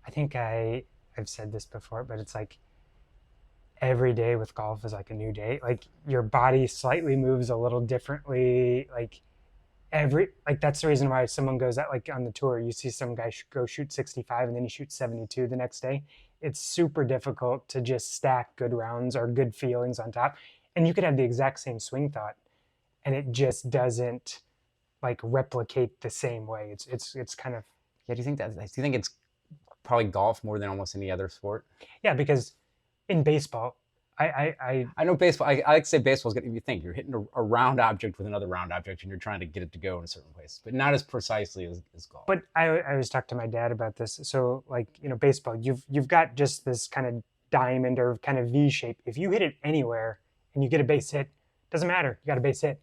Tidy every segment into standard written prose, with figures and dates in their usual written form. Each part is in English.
I think I've said this before, but it's like every day with golf is like a new day. Like your body slightly moves a little differently. Like that's the reason why someone goes out like on the tour. You see some guy go shoot 65 and then he shoots 72 the next day. It's super difficult to just stack good rounds or good feelings on top. And you could have the exact same swing thought, and it just doesn't like replicate the same way. It's kind of Yeah, do you think it's probably golf more than almost any other sport? yeah, because in baseball, I I know baseball. I like to say baseball is good. If you think you're hitting a round object with another round object, and you're trying to get it to go in a certain place, but not as precisely as golf. but I always talk to my dad about this. So like, baseball, you've got just this kind of diamond or kind of V shape. If you hit it anywhere and you get a base hit, doesn't matter. You got a base hit.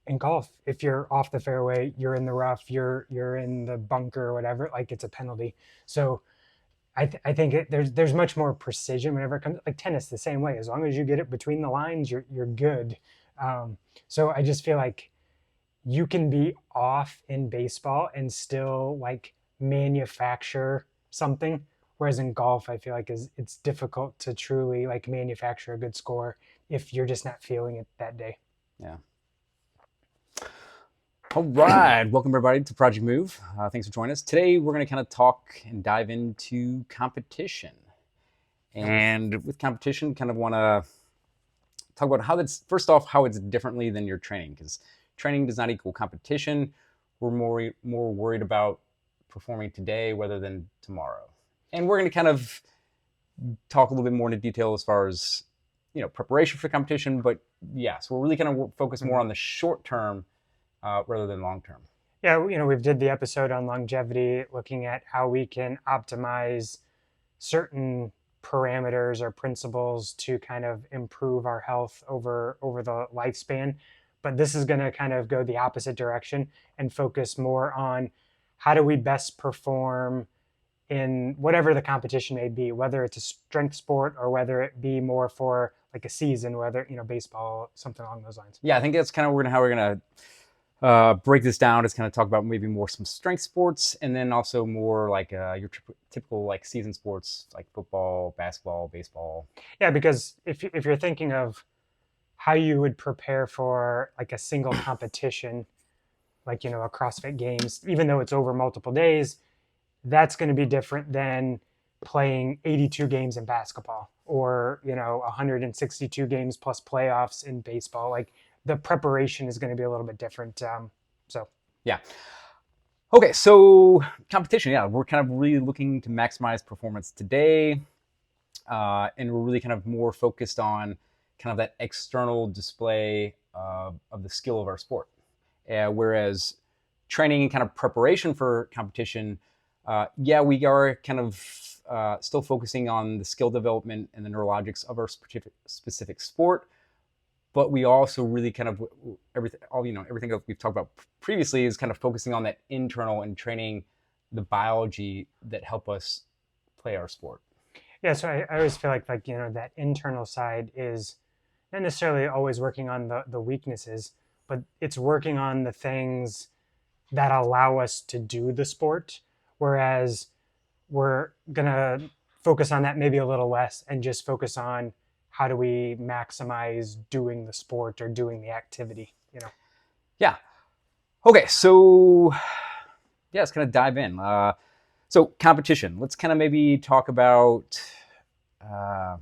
In golf, if you're off the fairway, you're in the rough, you're in the bunker or whatever, like it's a penalty. So I think there's much more precision whenever it comes like tennis the same way. As long as you get it between the lines, you're good. So I just feel like you can be off in baseball and still like manufacture something, whereas in golf I feel like it's difficult to truly like manufacture a good score if you're just not feeling it that day. Yeah. All right, welcome everybody to Project Move. Thanks for joining us. Today we're going to kind of talk and dive into competition. And with competition, kind of want to talk about how that's first off how it's differently than your training, because training does not equal competition. We're more worried about performing today rather than tomorrow. And we're going to kind of talk a little bit more into detail as far as preparation for competition. But yeah, so we're really kind of focus more Mhm. on the short term rather than long term. Yeah, we've did the episode on longevity, looking at how we can optimize certain parameters or principles to kind of improve our health over the lifespan. But this is going to kind of go the opposite direction and focus more on how do we best perform in whatever the competition may be, whether it's a strength sport or whether it be more for like a season, whether baseball, something along those lines. Yeah, I think that's kind of how we're gonna break this down. Is kind of talk about maybe more some strength sports, and then also more like your typical like season sports like football, basketball, baseball. Yeah, because if you're thinking of how you would prepare for like a single competition, like a CrossFit Games, even though it's over multiple days, that's going to be different than playing 82 games in basketball or 162 games plus playoffs in baseball. Like the preparation is going to be a little bit different. So Yeah. Okay, so competition. Yeah, we're kind of really looking to maximize performance today, and we're really kind of more focused on kind of that external display of the skill of our sport. Whereas training and kind of preparation for competition, yeah, we are kind of still focusing on the skill development and the neurologics of our specific sport, but we also really kind of everything that we've talked about previously is kind of focusing on that internal and training the biology that help us play our sport. yeah, so I always feel like that internal side is not necessarily always working on the weaknesses, but it's working on the things that allow us to do the sport. Whereas we're gonna focus on that maybe a little less and just focus on how do we maximize doing the sport or doing the activity. Yeah. Okay. So yeah, let's kind of dive in. So competition. Let's kind of maybe talk about uh,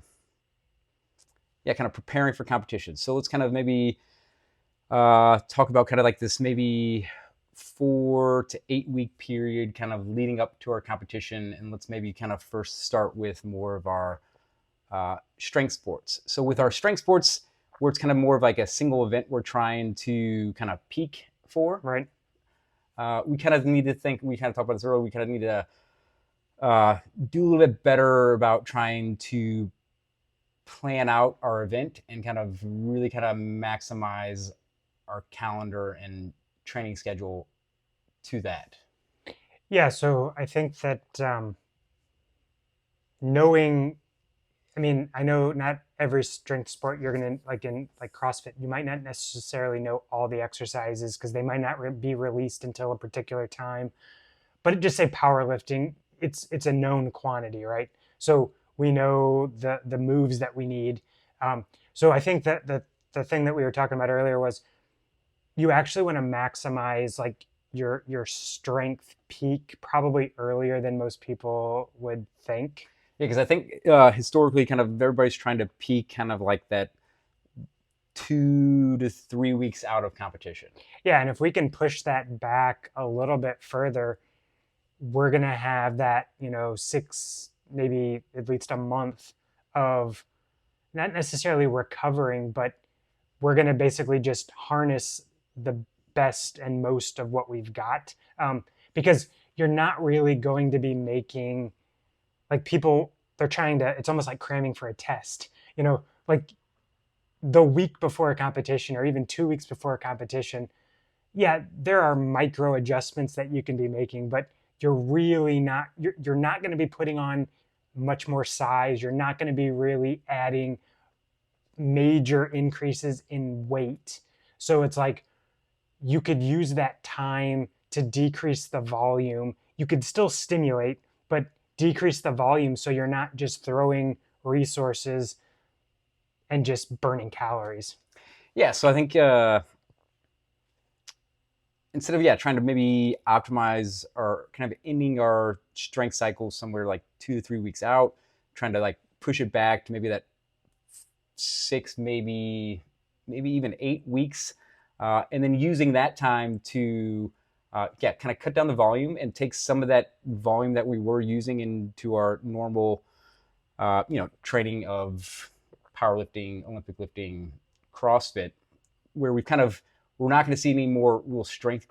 yeah, kind of preparing for competition. So let's kind of maybe talk about kind of like this maybe 4 to 8 week period kind of leading up to our competition. And let's maybe kind of first start with more of our strength sports. So with our strength sports, where it's kind of more of like a single event we're trying to kind of peak for, Right. we kind of need to think, we kind of talked about this earlier, we kind of need to do a little bit better about trying to plan out our event and kind of really kind of maximize our calendar and training schedule to that. Yeah. So I think that knowing, I mean, I know not every strength sport you're gonna like in like CrossFit. You might not necessarily know all the exercises because they might not be released until a particular time. But just say powerlifting, it's a known quantity, right? So we know the moves that we need. So I think that the thing that we were talking about earlier was you actually want to maximize like your strength peak probably earlier than most people would think. Yeah, because I think historically, kind of everybody's trying to peak kind of like that 2 to 3 weeks out of competition. Yeah, and if we can push that back a little bit further, we're gonna have that, 6, maybe at least a month of not necessarily recovering, but we're gonna basically just harness the best and most of what we've got. Because you're not really going to be making like people they're trying to it's almost like cramming for a test. Like the week before a competition or even 2 weeks before a competition, yeah, there are micro adjustments that you can be making, but you're not going to be putting on much more size. You're not going to be really adding major increases in weight. So it's like you could use that time to decrease the volume. You could still stimulate, but decrease the volume so you're not just throwing resources and just burning calories. Yeah, so I think instead of trying to maybe optimize or kind of ending our strength cycle somewhere like 2 to 3 weeks out, trying to like push it back to maybe that 6, maybe even 8 weeks, and then using that time to kind of cut down the volume and take some of that volume that we were using into our normal training of powerlifting, Olympic lifting, CrossFit, where we're not going to see any more real strength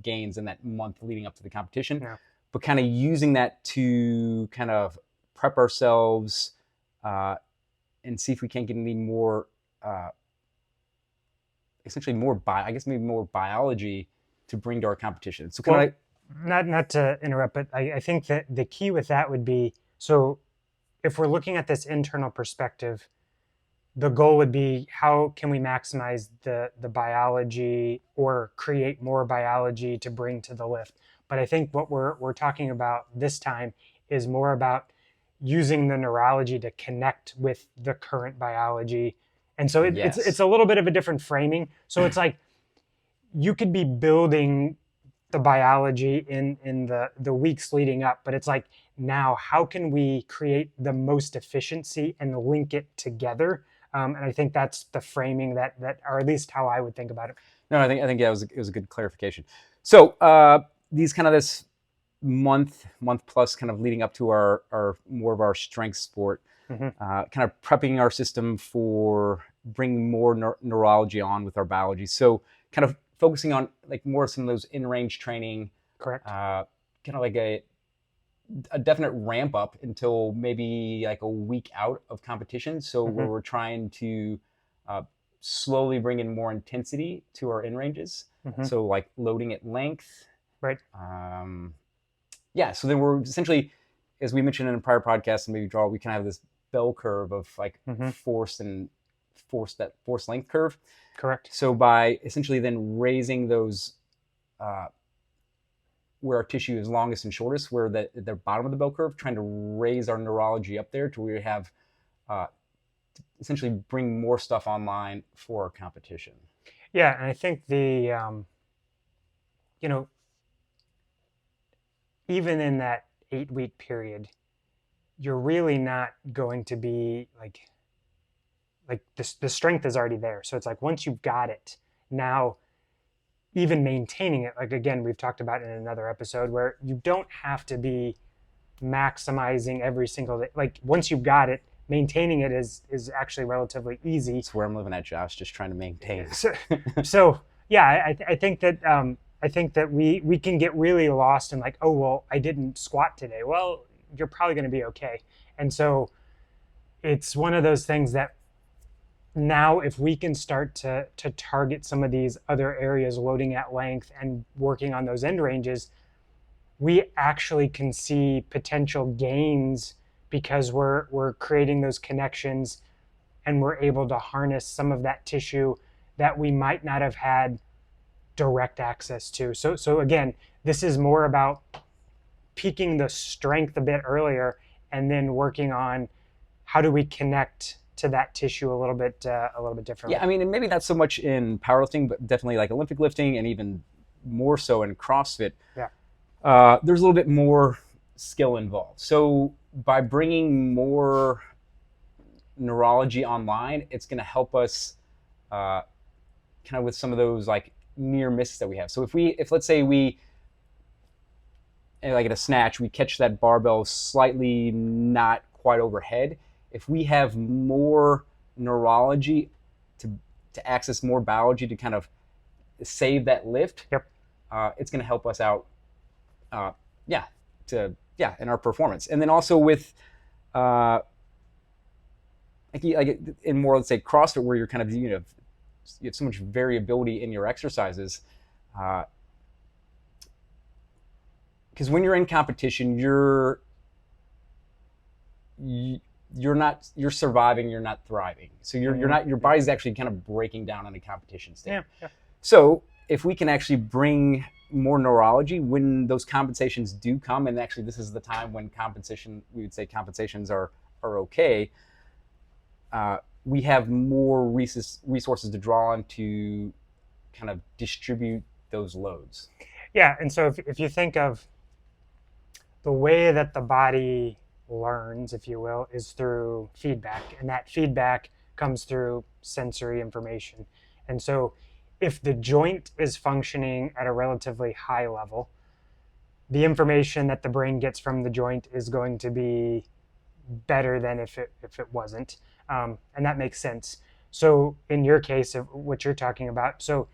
gains in that month leading up to the competition, No. but kind of using that to kind of prep ourselves and see if we can't get any more, essentially maybe more biology to bring to our competition. So kind of like, not to interrupt, but I think that the key with that would be, so if we're looking at this internal perspective, the goal would be how can we maximize the biology or create more biology to bring to the lift. But I think what we're talking about this time is more about using the neurology to connect with the current biology. And so Yes. it's a little bit of a different framing. So it's like you could be building the biology in the weeks leading up, but it's like now how can we create the most efficiency and link it together? And I think that's the framing that or at least how I would think about it. No, I think yeah, it was a good clarification. So these kind of this month plus kind of leading up to our more of our strength sport, kind of prepping our system for bringing more neurology on with our biology. So kind of focusing on like more some of those in-range training, Correct. Kind of like a definite ramp up until maybe like a week out of competition. So where we're trying to slowly bring in more intensity to our in ranges. So like loading at length. Right. So then we're essentially, as we mentioned in a prior podcast, and maybe we kind of have this bell curve of like force length curve. Correct. So by essentially then raising those where our tissue is longest and shortest, where the bottom of the bell curve, trying to raise our neurology up there to where we have essentially bring more stuff online for our competition. Yeah, and I think even in that 8-week period, you're really not going to be like the strength is already there. So it's like once you've got it, now even maintaining it, like again, we've talked about in another episode where you don't have to be maximizing every single day. Like once you've got it, maintaining it is actually relatively easy. That's where I'm living at, Josh, just trying to maintain. So yeah, I think that we can get really lost in like, oh well, I didn't squat today. Well, you're probably going to be okay. And so it's one of those things that now if we can start to target some of these other areas, loading at length and working on those end ranges, we actually can see potential gains because we're creating those connections and we're able to harness some of that tissue that we might not have had direct access to. So again, this is more about peaking the strength a bit earlier, and then working on how do we connect to that tissue a little bit differently. Yeah, I mean, and maybe not so much in powerlifting, but definitely like Olympic lifting, and even more so in CrossFit. Yeah. There's a little bit more skill involved. So by bringing more neurology online, it's going to help us kind of with some of those like near misses that we have. So if let's say we like at a snatch, we catch that barbell slightly not quite overhead. If we have more neurology to access more biology to kind of save that lift, Yep. It's going to help us out, in our performance. And then also with like in more, let's say, CrossFit, where you're kind of you have so much variability in your exercises. Because when you're in competition, you're surviving, you're not thriving. So you're not, your body's actually kind of breaking down in a competition state. Yeah. So if we can actually bring more neurology when those compensations do come, and actually this is the time when we would say compensations are okay, we have more resources to draw on to kind of distribute those loads. Yeah, and so if you think of the way that the body learns, if you will, is through feedback, and that feedback comes through sensory information. And so if the joint is functioning at a relatively high level, the information that the brain gets from the joint is going to be better than if it wasn't, and that makes sense. So in your case of what you're talking about, so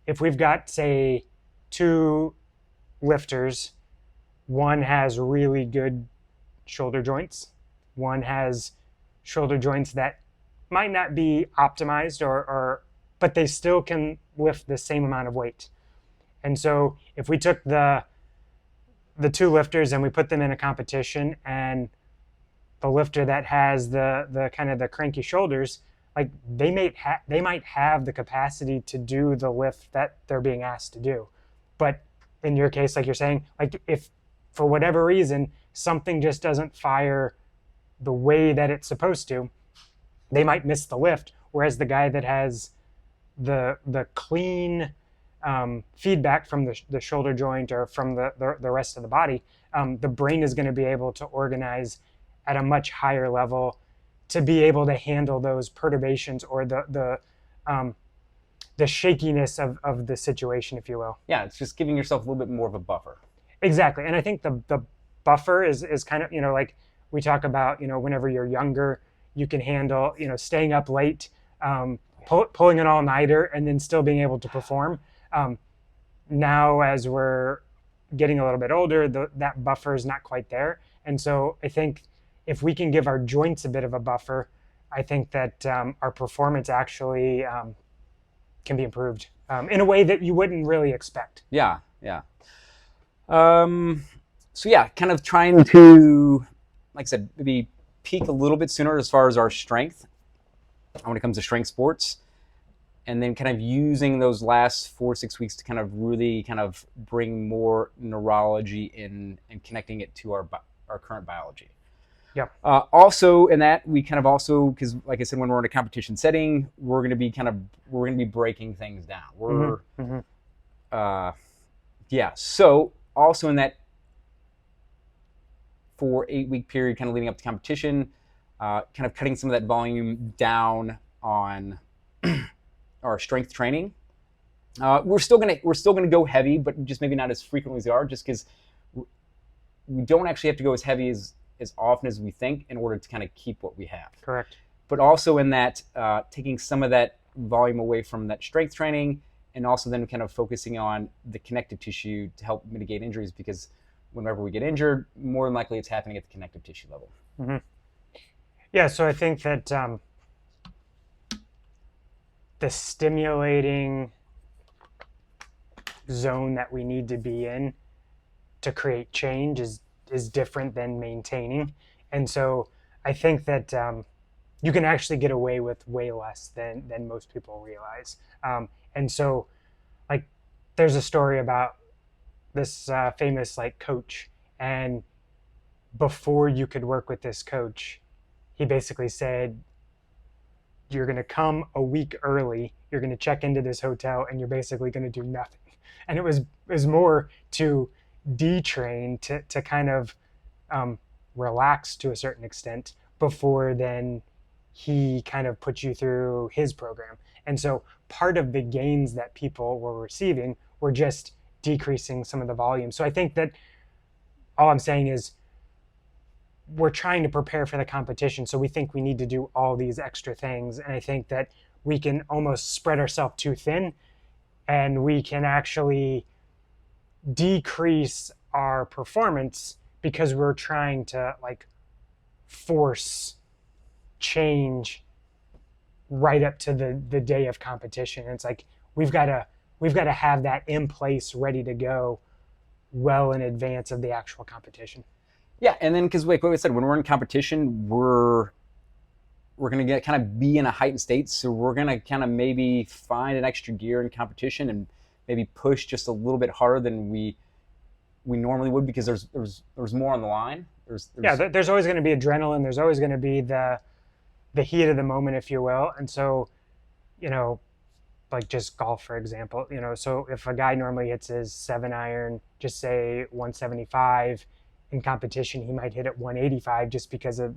if we've got, say, two lifters, one has really good shoulder joints, one has shoulder joints that might not be optimized, but they still can lift the same amount of weight. And so if we took the two lifters and we put them in a competition, and the lifter that has the kind of the cranky shoulders, like they might have the capacity to do the lift that they're being asked to do. But in your case, like you're saying, like if for whatever reason something just doesn't fire the way that it's supposed to, they might miss the lift. Whereas the guy that has the clean feedback from the shoulder joint or from the rest of the body, the brain is going to be able to organize at a much higher level to be able to handle those perturbations or the shakiness of the situation, if you will. Yeah, it's just giving yourself a little bit more of a buffer. Exactly. And I think the buffer is kind of, like we talk about, whenever you're younger, you can handle, staying up late, pulling an all-nighter, and then still being able to perform. Now, as we're getting a little bit older, that buffer is not quite there. And so I think if we can give our joints a bit of a buffer, I think that our performance actually can be improved in a way that you wouldn't really expect. Yeah. So yeah, kind of trying to, like I said, maybe peak a little bit sooner as far as our strength when it comes to strength sports, and then kind of using those last 4 to 6 weeks to kind of really kind of bring more neurology in and connecting it to our current biology. Yeah. Also, in that we kind of also, because like I said, when we're in a competition setting, we're going to be breaking things down. So also in that 4 8 week period, kind of leading up to competition, kind of cutting some of that volume down on our strength training. We're still gonna go heavy, but just maybe not as frequently as we are, just because we don't actually have to go as heavy as often as we think in order to kind of keep what we have. Correct. But also in that, taking some of that volume away from that strength training, and also then kind of focusing on the connective tissue to help mitigate injuries, because whenever we get injured, more than likely it's happening at the connective tissue level. Mm-hmm. Yeah, so I think that the stimulating zone that we need to be in to create change is different than maintaining. And so I think that you can actually get away with way less than most people realize. And so, like, there's a story about this famous coach, And before you could work with this coach, he basically said, you're going to come a week early, you're going to check into this hotel, and you're basically going to do nothing. And it was more to detrain, to kind of relax to a certain extent before then he kind of put you through his program. And so part of the gains that people were receiving were just decreasing some of the volume. So I think that all I'm saying is we're trying to prepare for the competition. So we think we need to do all these extra things. And I think that we can almost spread ourselves too thin, and we can actually decrease our performance because we're trying to like force change right up to the day of competition. And it's like we've got to have that in place, ready to go, well in advance of the actual competition. Yeah, and then because like I said, when we're in competition, we're gonna get kind of be in a heightened state, so we're gonna kind of maybe find an extra gear in competition and maybe push just a little bit harder than we normally would because there's more on the line. Yeah, there's always going to be adrenaline. There's always going to be the heat of the moment, if you will. And so, you know, like just golf, for example, so if a guy normally hits his 7-iron, just say 175, in competition, he might hit it 185 just because of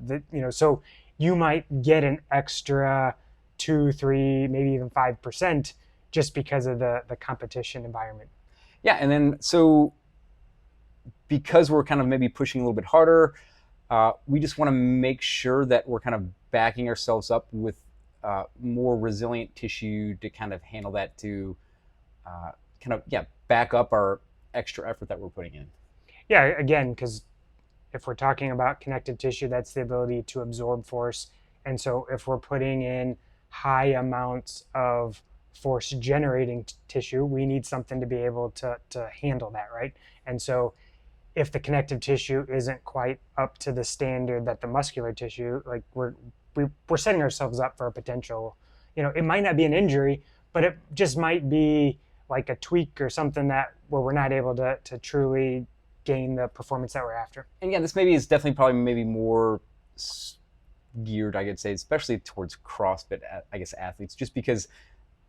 so you might get an extra 2, 3, maybe even 5% just because of the competition environment. Yeah, and then so because we're kind of maybe pushing a little bit harder, we just want to make sure that we're kind of backing ourselves up with more resilient tissue to kind of handle that, to back up our extra effort that we're putting in. Yeah, again, because if we're talking about connective tissue, that's the ability to absorb force. And so if we're putting in high amounts of force generating tissue, we need something to be able to handle that, right? And so if the connective tissue isn't quite up to the standard that the muscular tissue, like we're setting ourselves up for a potential, it might not be an injury, but it just might be like a tweak or something that where we're not able to truly gain the performance that we're after. And again, this maybe is definitely probably maybe more geared, I could say, especially towards CrossFit, I guess, athletes, just because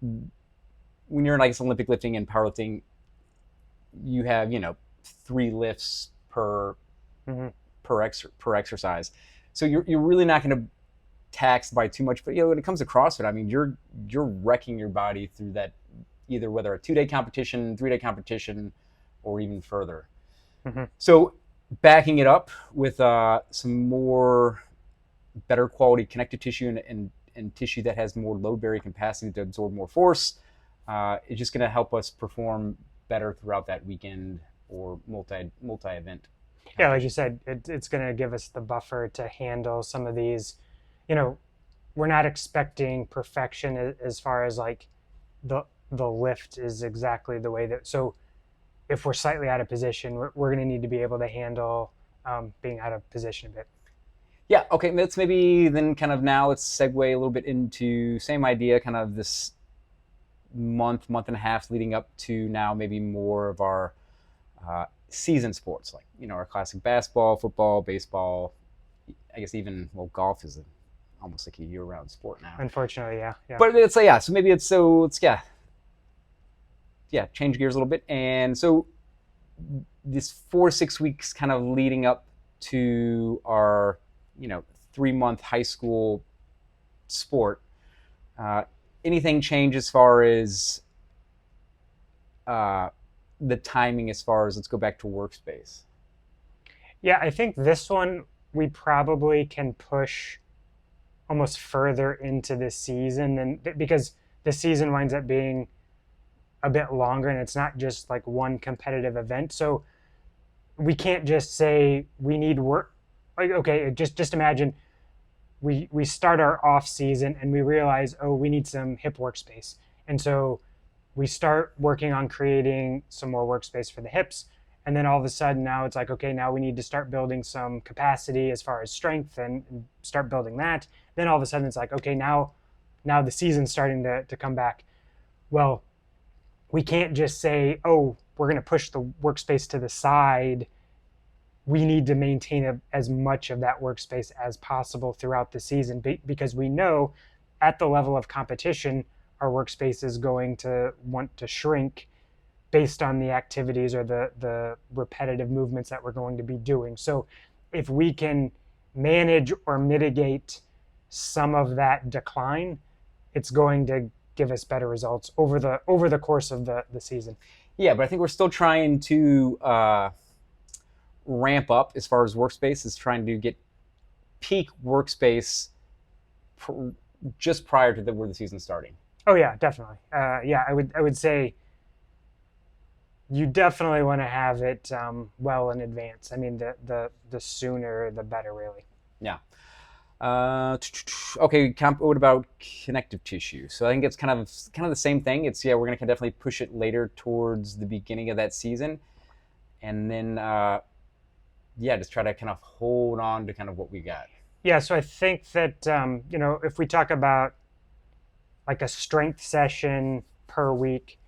when you're in, I guess, Olympic lifting and powerlifting, you have 3 lifts per exercise, so you're really not going to tax by too much. But when it comes to CrossFit, I mean, you're wrecking your body through that, either whether a 2-day competition, 3-day competition, or even further. So backing it up with some more better quality connective tissue and tissue that has more load bearing capacity to absorb more force, it's just going to help us perform better throughout that weekend or multi-event. Yeah, like you said, it's going to give us the buffer to handle some of these. We're not expecting perfection as far as like the lift is exactly the way that. So if we're slightly out of position, we're going to need to be able to handle being out of position a bit. Yeah, okay, let's maybe then kind of now let's segue a little bit into same idea, kind of this month and a half leading up to now maybe more of our season sports, like, our classic basketball, football, baseball, I guess even, golf is almost like a year-round sport now. Unfortunately, yeah. But so maybe let's change gears a little bit. And so this 4 to 6 weeks kind of leading up to our 3-month high school sport, anything change as far as the timing, as far as let's go back to workspace? Yeah, I think this one we probably can push almost further into the season than, because the season winds up being a bit longer and it's not just like one competitive event. So we can't just say we need work. Like, okay, just imagine we start our off season and we realize, oh, we need some hip workspace. And so we start working on creating some more workspace for the hips. And then all of a sudden now it's like, okay, now we need to start building some capacity as far as strength and start building that. Then all of a sudden it's like, okay, now the season's starting to come back. Well, we can't just say, oh, we're going to push the workspace to the side we need to maintain as much of that workspace as possible throughout the season, because we know at the level of competition, our workspace is going to want to shrink based on the activities or the repetitive movements that we're going to be doing. So if we can manage or mitigate some of that decline, it's going to give us better results over the course of the season. Yeah, but I think we're still trying to ramp up as far as workspace, is trying to get peak workspace just prior to where the season's starting. Oh yeah, definitely. Yeah, I would say you definitely want to have it well in advance. I mean, the sooner the better, really. Yeah. Okay. What about connective tissue? So I think it's kind of the same thing. It's, yeah, we're gonna definitely push it later towards the beginning of that season, and then yeah, just try to kind of hold on to kind of what we got. Yeah, so I think that if we talk about like a strength session per week,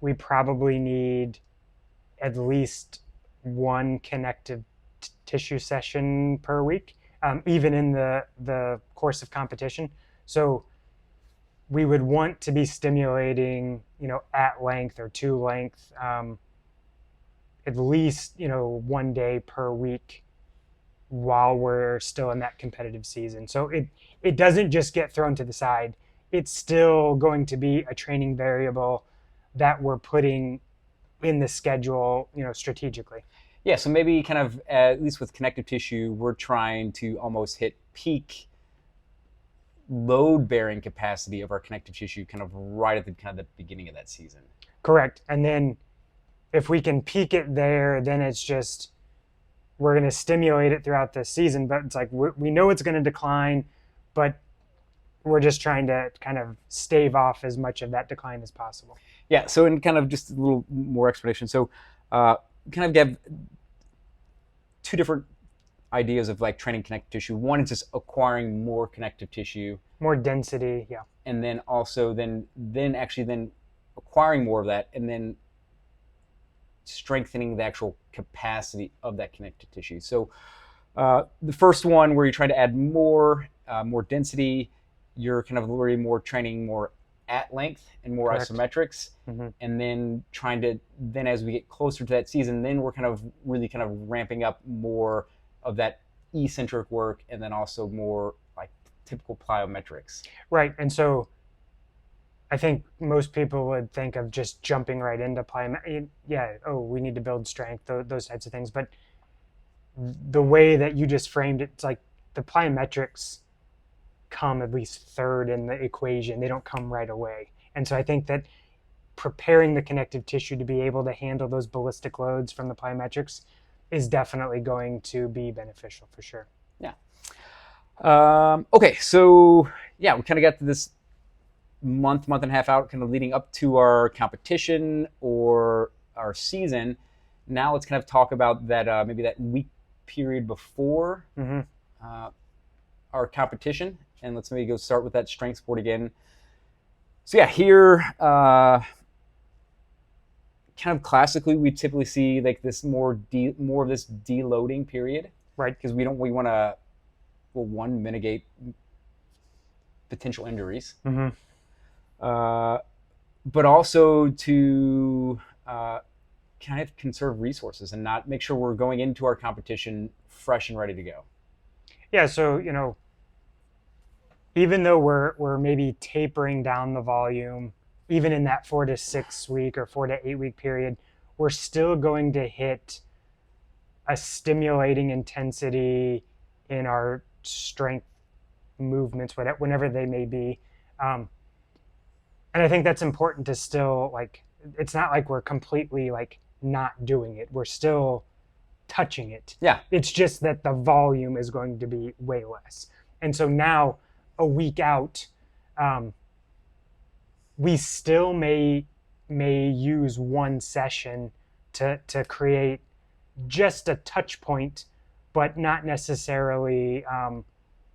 we probably need at least one connective tissue session per week, even in the course of competition. So we would want to be stimulating, at length or to length, at least, one day per week while we're still in that competitive season. So it doesn't just get thrown to the side. It's still going to be a training variable that we're putting in the schedule, strategically. Yeah, so maybe kind of, at least with connective tissue, we're trying to almost hit peak load bearing capacity of our connective tissue kind of right at the kind of the beginning of that season. Correct. And then if we can peak it there, then it's just we're going to stimulate it throughout the season. But it's like we know it's going to decline, but we're just trying to kind of stave off as much of that decline as possible. Yeah, so in kind of just a little more explanation. So kind of have two different ideas of like training connective tissue. One is just acquiring more connective tissue, more density, yeah, and then also then actually then acquiring more of that, and then strengthening the actual capacity of that connective tissue. So the first one, where you're trying to add more density, you're kind of really more training more at length and more correct. Isometrics, Mm-hmm. and then trying to then, as we get closer to that season, then we're kind of really kind of ramping up more of that eccentric work, and then also more like typical plyometrics. Right. And so I think most people would think of just jumping right into plyometrics. Yeah, oh, we need to build strength, those types of things. But the way that you just framed it, it's like the plyometrics come at least third in the equation. They don't come right away. And so I think that preparing the connective tissue to be able to handle those ballistic loads from the plyometrics is definitely going to be beneficial for sure. Yeah. Okay, so yeah, we kind of got to this month and a half out, kind of leading up to our competition or our season. Now let's kind of talk about that maybe that week period before our competition, and let's maybe go start with that strength sport again. So yeah, here kind of classically we typically see like this more of this deloading period, right? Because we want to, well, one, mitigate potential injuries, but also to kind of conserve resources and not make sure we're going into our competition fresh and ready to go. Yeah, so even though we're maybe tapering down the volume, even in that 4 to 6 week or 4 to 8 week period, we're still going to hit a stimulating intensity in our strength movements, whenever they may be. And I think that's important to still, like, it's not like we're completely like not doing it. We're still touching it. Yeah. It's just that the volume is going to be way less. And so now, a week out, we still may use one session to create just a touch point, but not necessarily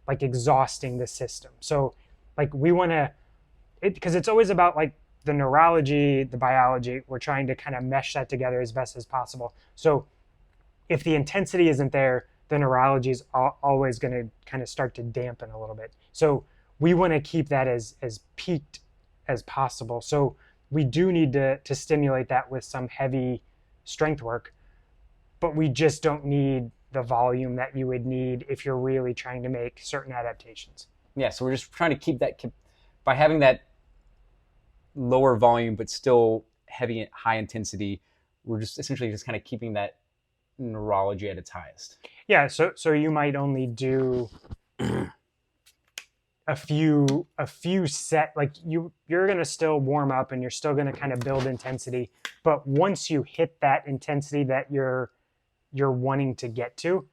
like exhausting the system. So like we want to, because it's always about like the neurology, the biology. We're trying to kind of mesh that together as best as possible. So if the intensity isn't there, the neurology is always going to kind of start to dampen a little bit. So we want to keep that as peaked as possible. So we do need to stimulate that with some heavy strength work, but we just don't need the volume that you would need if you're really trying to make certain adaptations. Yeah, so we're just trying to keep that by having that lower volume but still heavy, high intensity. We're just essentially just kind of keeping that neurology at its highest. Yeah, so you might only do a few set, like you're going to still warm up and you're still going to kind of build intensity, but once you hit that intensity that you're wanting to get to,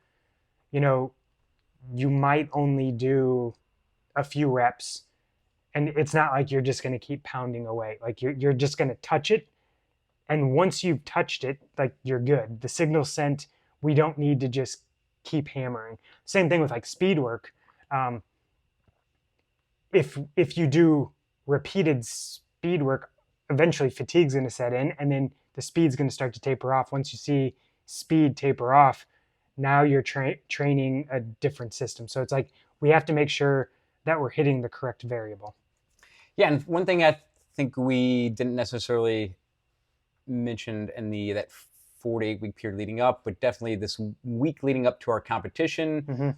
you know, you might only do a few reps, and it's not like you're just going to keep pounding away. Like you're just going to touch it, and once you've touched it, like you're good. The signal sent. We don't need to just keep hammering. Same thing with like speed work. Um, if you do repeated speed work, eventually fatigue's going to set in, and then the speed's going to start to taper off. Once you see speed taper off, now you're training a different system. So it's like we have to make sure that we're hitting the correct variable. Yeah, and one thing I think we didn't necessarily mention in that 4 to 8 week period leading up, but definitely this week leading up to our competition,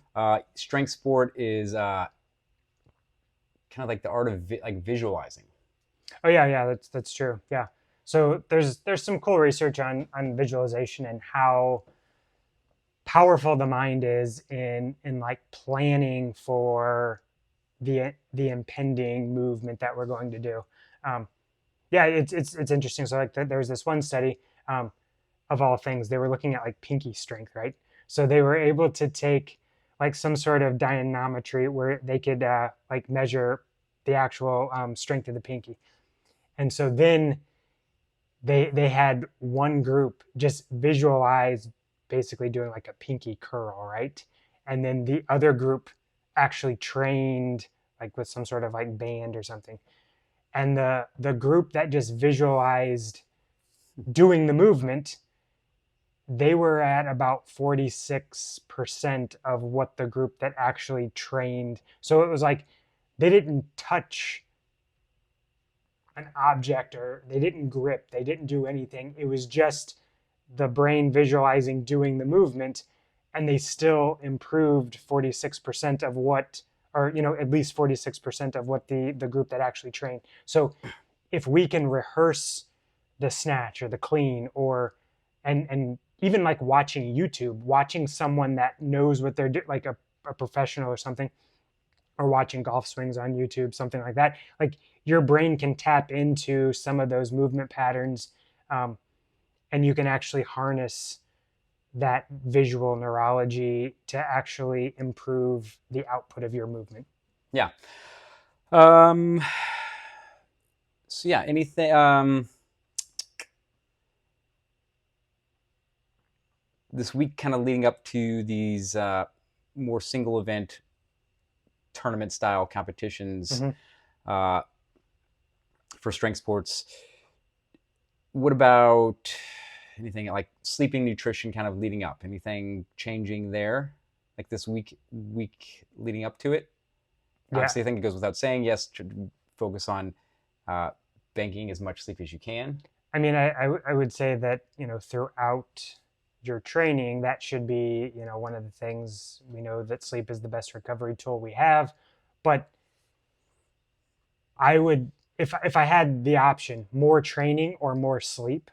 strength sport is kind of like the art of visualizing. Oh yeah, that's true. Yeah. So there's some cool research on visualization and how powerful the mind is in like planning for the impending movement that we're going to do. Um, yeah, it's interesting. So like there was this one study, of all things, they were looking at like pinky strength, right? So they were able to take like some sort of dynamometry where they could like measure the actual strength of the pinky. And so then they had one group just visualize basically doing like a pinky curl, right? And then the other group actually trained like with some sort of like band or something. And the group that just visualized doing the movement, they were at about 46% of what the group that actually trained. So it was like they didn't touch an object, or they didn't grip, they didn't do anything. It was just the brain visualizing doing the movement, and they still improved 46% of what, or at least 46% of what the group that actually trained. So if we can rehearse the snatch or the clean, or and even like watching YouTube, watching someone that knows what they're doing, like a professional or something, or watching golf swings on YouTube, something like that. Like your brain can tap into some of those movement patterns, and you can actually harness that visual neurology to actually improve the output of your movement. Yeah. So yeah, anything this week kind of leading up to these more single event tournament style competitions for strength sports. What about anything like sleeping, nutrition kind of leading up? Anything changing there, like this week leading up to it? Yeah. Obviously, I think it goes without saying, yes, focus on banking as much sleep as you can. I mean, I would say that, throughout your training, that should be, one of the things. We know that sleep is the best recovery tool we have, but I would, if I had the option, more training or more sleep,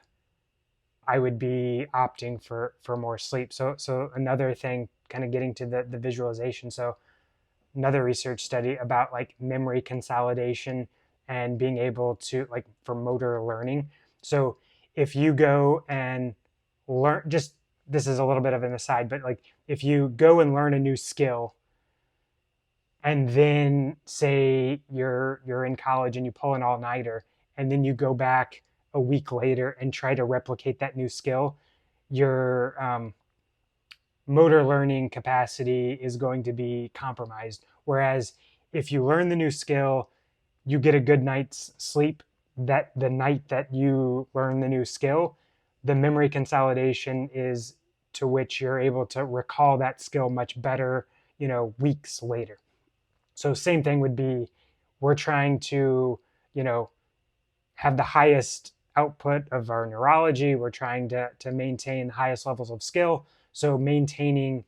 I would be opting for more sleep. So another thing, kind of getting to the visualization. So another research study about like memory consolidation and being able to, like, for motor learning. So if you go and learn, just, this is a little bit of an aside, but like if you go and learn a new skill, and then say you're in college and you pull an all-nighter, and then you go back a week later and try to replicate that new skill, your motor learning capacity is going to be compromised. Whereas if you learn the new skill, you get a good night's sleep, that the night that you learn the new skill, the memory consolidation is to which you're able to recall that skill much better, weeks later. So same thing would be, we're trying to, have the highest output of our neurology. We're trying to maintain the highest levels of skill. So maintaining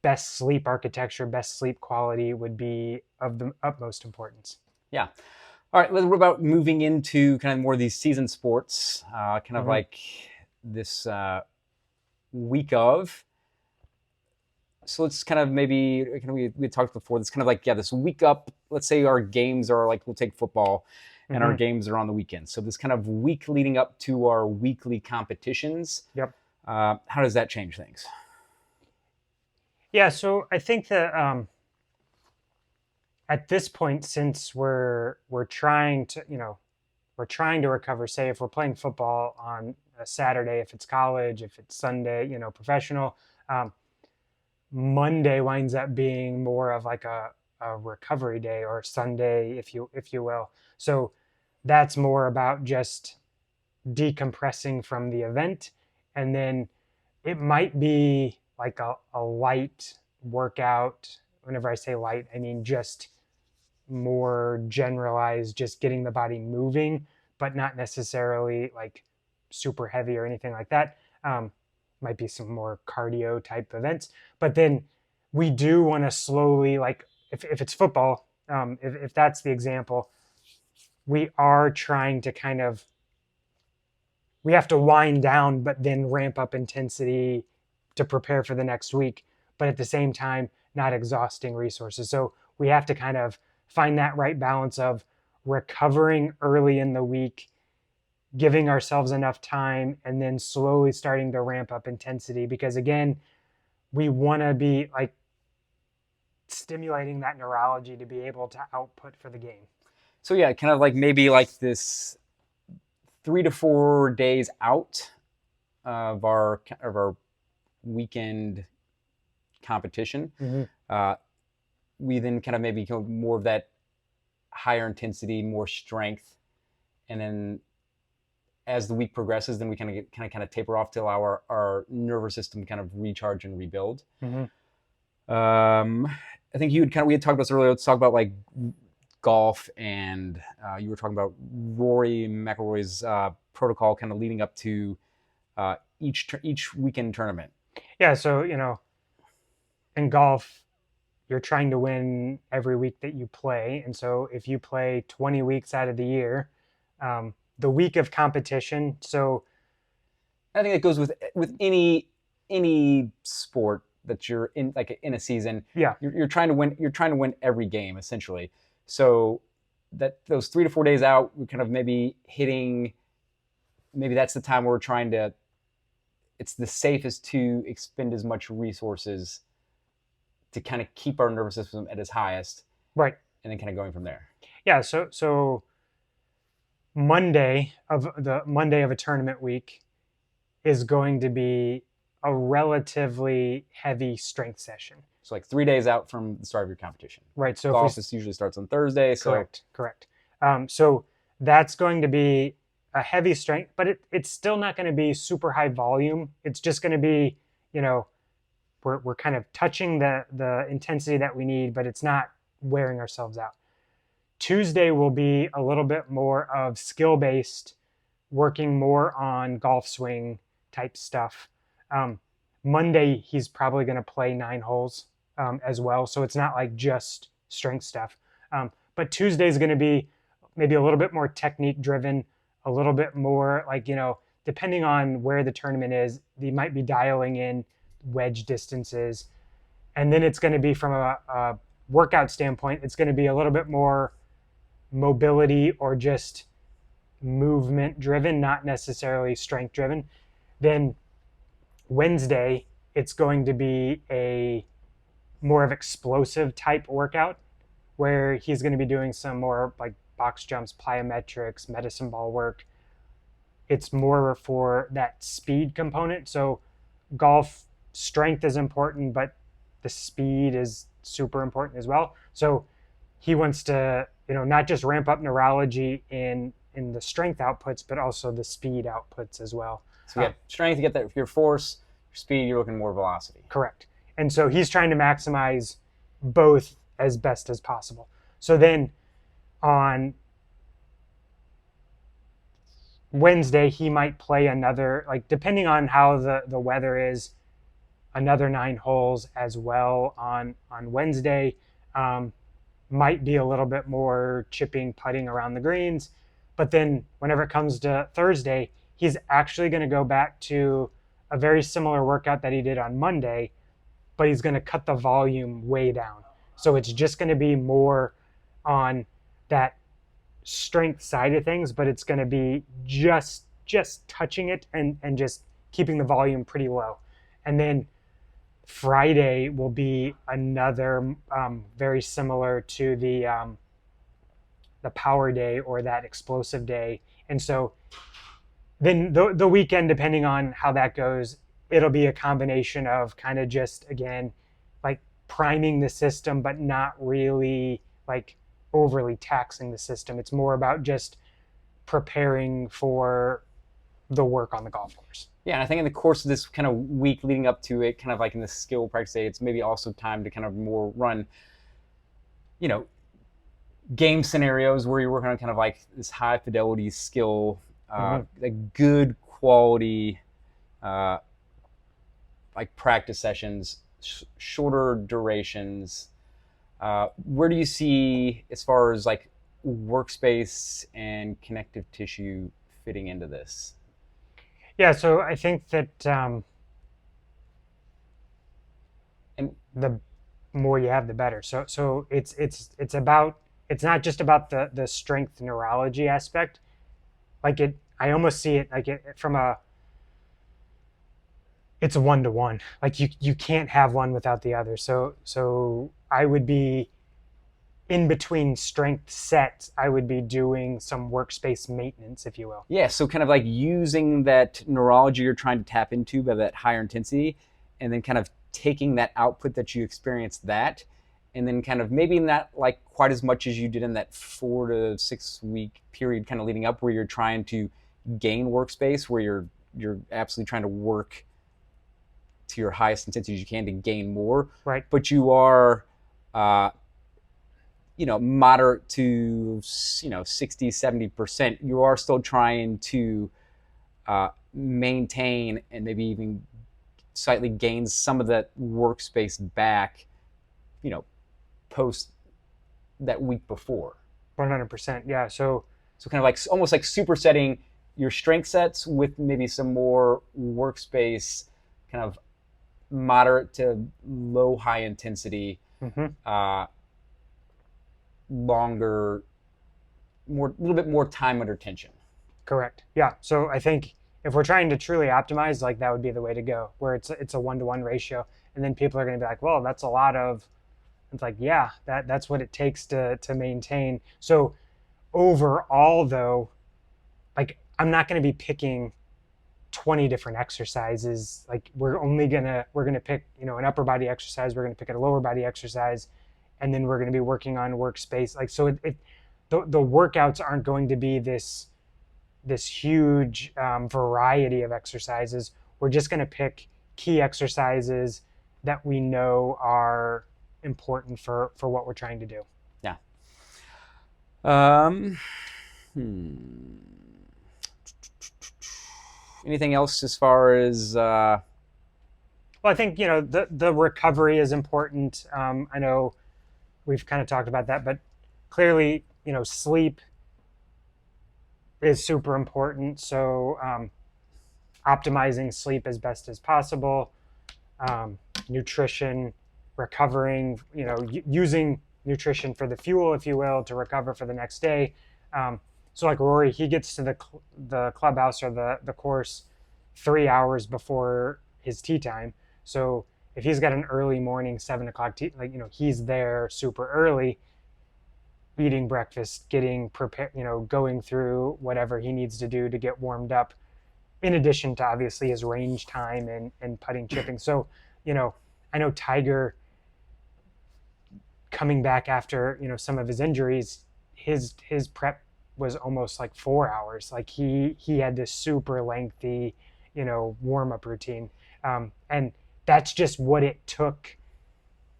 best sleep architecture, best sleep quality would be of the utmost importance. Yeah. All right. What about moving into kind of more of these season sports, kind of like this week of? So let's kind of maybe, we talked before, this kind of like, this week up, let's say our games are like, we'll take football and our games are on the weekend. So this kind of week leading up to our weekly competitions. Yep. How does that change things? Yeah, so I think that at this point, since we're trying to, we're trying to recover, say if we're playing football on a Saturday, if it's college, if it's Sunday, professional, Monday winds up being more of like a recovery day, or Sunday, if you will. So that's more about just decompressing from the event. And then it might be like a light workout. Whenever I say light, I mean just more generalized, just getting the body moving, but not necessarily like super heavy or anything like that. Might be some more cardio type events. But then we do want to slowly, like if it's football, if that's the example, we are trying to kind of, we have to wind down, but then ramp up intensity to prepare for the next week, but at the same time, not exhausting resources. So we have to kind of find that right balance of recovering early in the week, giving ourselves enough time, and then slowly starting to ramp up intensity. Because again, we want to be like stimulating that neurology to be able to output for the game. So yeah, kind of like maybe like this 3 to 4 days out of our weekend competition. We then kind of maybe go more of that higher intensity, more strength, and then as the week progresses, then we kind of taper off till our nervous system kind of recharge and rebuild. I think we had talked about this earlier. Let's talk about like golf, and you were talking about Rory McIlroy's protocol kind of leading up to each weekend tournament. Yeah, so in golf, you're trying to win every week that you play, and so if you play 20 weeks out of the year, the week of competition. So I think that goes with any sport that you're in, like in a season. Yeah, you're trying to win. You're trying to win every game essentially. So that those 3 to 4 days out, we're kind of maybe hitting. Maybe that's the time where we're trying to. It's the safest to expend as much resources to kind of keep our nervous system at its highest, right, and then kind of going from there. Yeah, so Monday of a tournament week is going to be a relatively heavy strength session. So like 3 days out from the start of your competition. Right. So golf usually starts on Thursday. So correct. So that's going to be a heavy strength, but it's still not going to be super high volume. It's just going to be, we're kind of touching the intensity that we need, but it's not wearing ourselves out. Tuesday will be a little bit more of skill-based, working more on golf swing type stuff. Monday, he's probably going to play 9 holes as well. So it's not like just strength stuff. But Tuesday is going to be maybe a little bit more technique driven, a little bit more like, depending on where the tournament is, they might be dialing in wedge distances. And then it's going to be from a workout standpoint, it's going to be a little bit more mobility or just movement driven, not necessarily strength driven. Then Wednesday, it's going to be a more of explosive type workout where he's going to be doing some more like box jumps, plyometrics, medicine ball work. It's more for that speed component. So golf strength is important, but the speed is super important as well. So he wants to, not just ramp up neurology in the strength outputs, but also the speed outputs as well. So you got strength, you get that your force, speed, you're looking more velocity. Correct. And so he's trying to maximize both as best as possible. So then on Wednesday, he might play another, like depending on how the weather is, another 9 holes as well on Wednesday. Might be a little bit more chipping, putting around the greens. But then whenever it comes to Thursday, he's actually going to go back to a very similar workout that he did on Monday, but he's going to cut the volume way down. So it's just going to be more on that strength side of things, but it's going to be just touching it and just keeping the volume pretty low. And then Friday will be another very similar to the power day or that explosive day. And so then the weekend, depending on how that goes, it'll be a combination of kind of just, again, like priming the system, but not really like overly taxing the system. It's more about just preparing for the work on the golf course. Yeah, and I think in the course of this kind of week leading up to it, kind of like in the skill practice day, it's maybe also time to kind of more run, game scenarios where you're working on kind of like this high fidelity skill, like good quality, like practice sessions, shorter durations. Where do you see, as far as like workspace and connective tissue, fitting into this? Yeah, so I think that And the more you have, the better. So it's about, it's not just about the strength neurology aspect. Like I almost see it like from it's a 1-to-1. Like you can't have one without the other. So I would be in between strength sets, I would be doing some workspace maintenance, if you will. yeah, so kind of like using that neurology you're trying to tap into by that higher intensity, and then kind of taking that output that you experienced and then kind of maybe not like quite as much as you did in that 4 to 6 week period kind of leading up, where you're trying to gain workspace, where you're absolutely trying to work to your highest intensity you can to gain more. Right. But you are moderate to 60-70%. You are still trying to maintain and maybe even slightly gain some of that workspace back, post that week before. 100%. Yeah. So kind of like almost like supersetting your strength sets with maybe some more workspace, kind of moderate to low high intensity, longer, a little bit more time under tension. Correct. Yeah. So I think if we're trying to truly optimize, like that would be the way to go, where it's a 1-to-1 ratio, and then people are going to be like, well, that's a lot of. It's like, yeah, that's what it takes to maintain. So overall, though, like I'm not going to be picking 20 different exercises. Like we're gonna pick an upper body exercise, we're gonna pick a lower body exercise, and then we're gonna be working on workspace. Like so, the workouts aren't going to be this huge variety of exercises. We're just gonna pick key exercises that we know are important for what we're trying to do. Yeah. Anything else as far as? Well, I think the recovery is important. I know we've kind of talked about that, but clearly, sleep is super important. So optimizing sleep as best as possible, nutrition, recovering, using nutrition for the fuel, if you will, to recover for the next day. So like Rory, he gets to the clubhouse or the course 3 hours before his tee time. So if he's got an early morning 7 o'clock tee, he's there super early, eating breakfast, getting prepared, going through whatever he needs to do to get warmed up, in addition to obviously his range time and putting, chipping. So, I know Tiger, coming back after, some of his injuries, his prep was almost like 4 hours. Like he had this super lengthy, warm-up routine. And that's just what it took.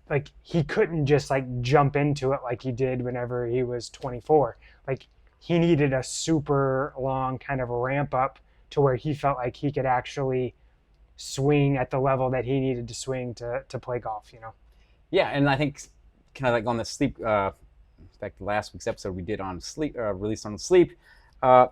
Like he couldn't just like jump into it like he did whenever he was 24. Like he needed a super long kind of ramp up to where he felt like he could actually swing at the level that he needed to swing to play golf, you know? Yeah, and I think kind of like on the sleep, like last week's episode we did on sleep, released on sleep. Uh,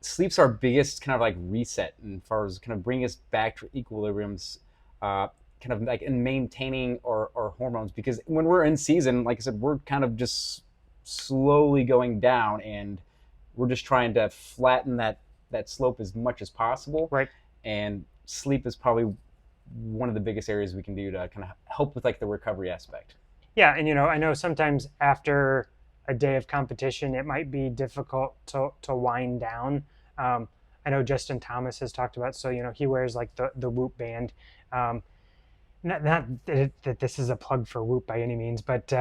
Sleep's our biggest kind of like reset, and as far as kind of bringing us back to equilibriums, kind of like in maintaining our hormones. Because when we're in season, like I said, we're kind of just slowly going down, and we're just trying to flatten that slope as much as possible. Right. And sleep is probably one of the biggest areas we can do to kind of help with like the recovery aspect. Yeah, and you know, I know sometimes after a day of competition, it might be difficult to wind down. Um, I know Justin Thomas has talked about, so you know, he wears like the Whoop band. Um, not that this is a plug for Whoop by any means, but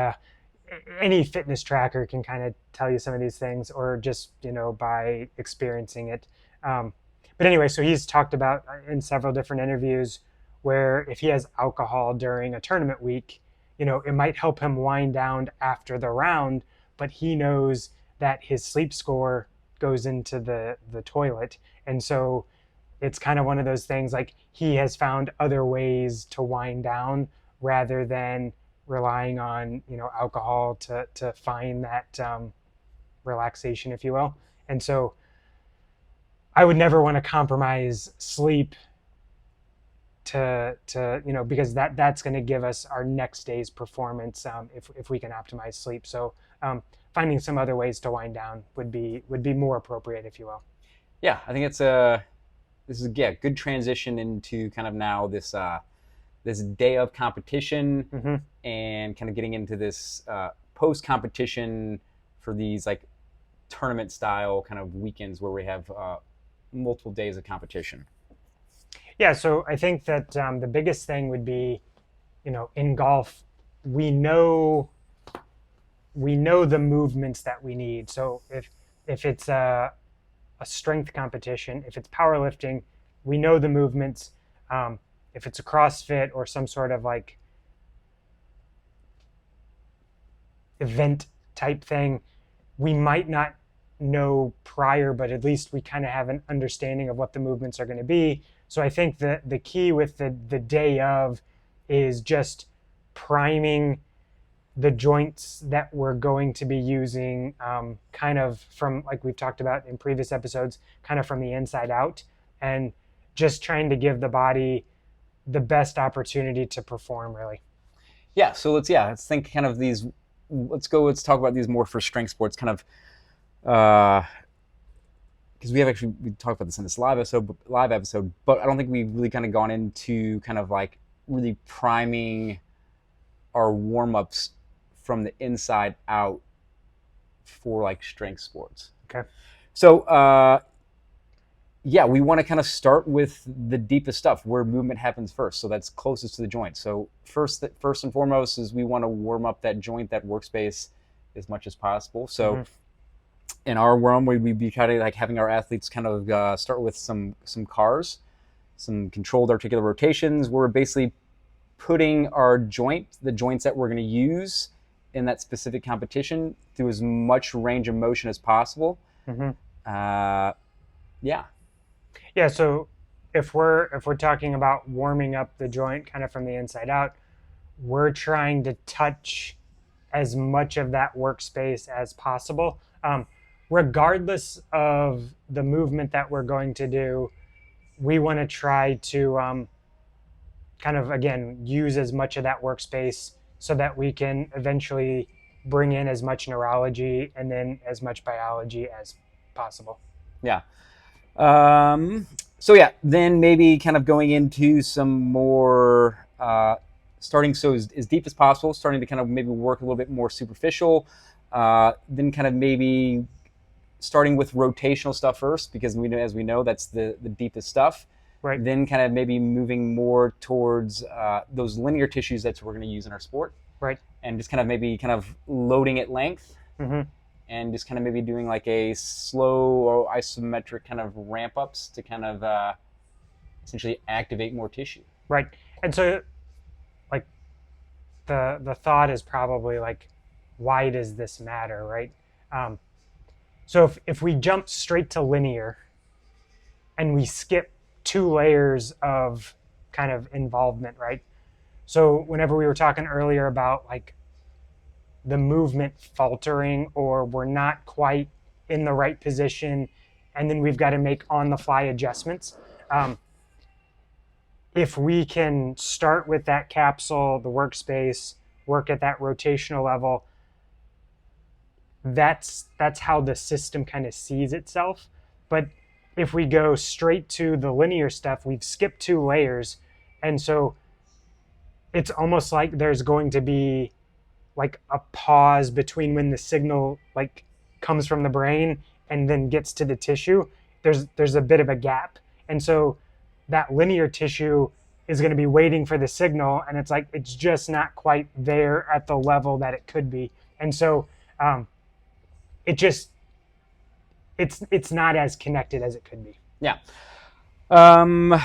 any fitness tracker can kind of tell you some of these things, or just you know by experiencing it. Um, but anyway, so he's talked about in several different interviews where if he has alcohol during a tournament week, you know, it might help him wind down after the round, but he knows that his sleep score goes into the toilet, and so it's kind of one of those things like he has found other ways to wind down rather than relying on you know alcohol to find that relaxation, if you will. And so I would never want to compromise sleep to you know because that's going to give us our next day's performance if we can optimize sleep. So finding some other ways to wind down would be more appropriate, if you will. Yeah, I think it's a this is yeah good transition into kind of now this day of competition Mm-hmm. and kind of getting into this post competition for these like tournament style kind of weekends where we have multiple days of competition. Yeah, so I think that the biggest thing would be, you know, in golf, we know we know the movements that we need. So if it's a strength competition, if it's powerlifting, we know the movements. If it's a CrossFit or some sort of like event type thing, we might not know prior, but at least we kind of have an understanding of what the movements are going to be. So I think that the key with the day of is just priming the joints that we're going to be using, kind of from like we've talked about in previous episodes, kind of from the inside out, and just trying to give the body the best opportunity to perform, really. Yeah, so let's think kind of these. Let's talk about these more for strength sports, kind of because we talked about this in this live episode, but I don't think we've really kind of gone into kind of like really priming our warm ups from the inside out for like strength sports. Okay. So yeah, we want to kind of start with the deepest stuff where movement happens first. So that's closest to the joint. So first and foremost is we want to warm up that joint, that workspace as much as possible. So in our realm, we'd be kind of like having our athletes kind of start with some cars, some controlled articular rotations. We're basically putting the joints that we're going to use in that specific competition through as much range of motion as possible. Mm-hmm. Yeah. Yeah. So if we're talking about warming up the joint kind of from the inside out, we're trying to touch as much of that workspace as possible, regardless of the movement that we're going to do. We want to try to kind of again use as much of that workspace so that we can eventually bring in as much neurology and then as much biology as possible. Yeah. So yeah, then maybe kind of going into some more starting so as deep as possible, starting to kind of maybe work a little bit more superficial. Then kind of maybe starting with rotational stuff first, because as we know, that's the deepest stuff. Right. Then kind of maybe moving more towards those linear tissues that we're going to use in our sport. Right. And just kind of maybe kind of loading at length. Mm-hmm. And just kind of maybe doing like a slow or isometric kind of ramp ups to kind of essentially activate more tissue. Right. And so like the thought is probably like, why does this matter, right? Um, so if we jump straight to linear and we skip 2 layers of kind of involvement, right? So whenever we were talking earlier about like the movement faltering or we're not quite in the right position, and then we've got to make on the fly adjustments. If we can start with that capsule, the workspace, work at that rotational level, that's how the system kind of sees itself. But if we go straight to the linear stuff, we've skipped 2 layers, and so it's almost like there's going to be like a pause between when the signal like comes from the brain and then gets to the tissue. There's a bit of a gap, and so that linear tissue is going to be waiting for the signal, and it's like it's just not quite there at the level that it could be, and so it just it's not as connected as it could be. Yeah. Um,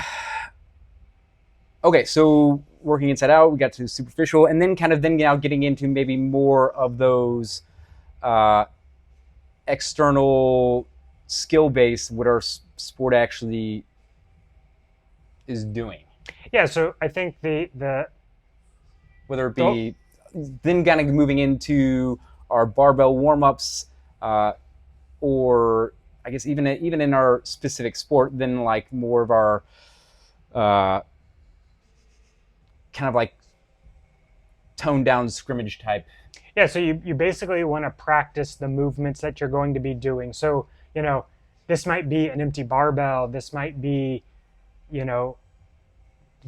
okay, so working inside out, we got to superficial, and then kind of then now getting into maybe more of those uh, external skill based what our sport actually is doing. Yeah, so I think the Whether it be then kind of moving into our barbell warm ups, or I guess even in our specific sport, then like more of our uh, kind of like toned down scrimmage type. Yeah, so you basically want to practice the movements that you're going to be doing. So, this might be an empty barbell. This might be, you know,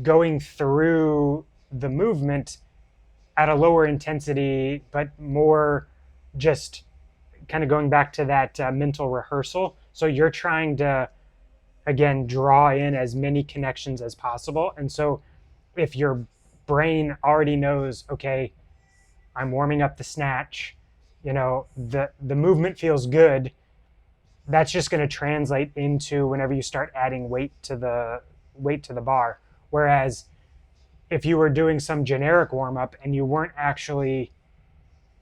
going through the movement at a lower intensity, but more just kind of going back to that mental rehearsal. So you're trying to, again, draw in as many connections as possible. And so if your brain already knows, okay, I'm warming up the snatch, the movement feels good, that's just going to translate into whenever you start adding weight to the bar. Whereas if you were doing some generic warm up and you weren't actually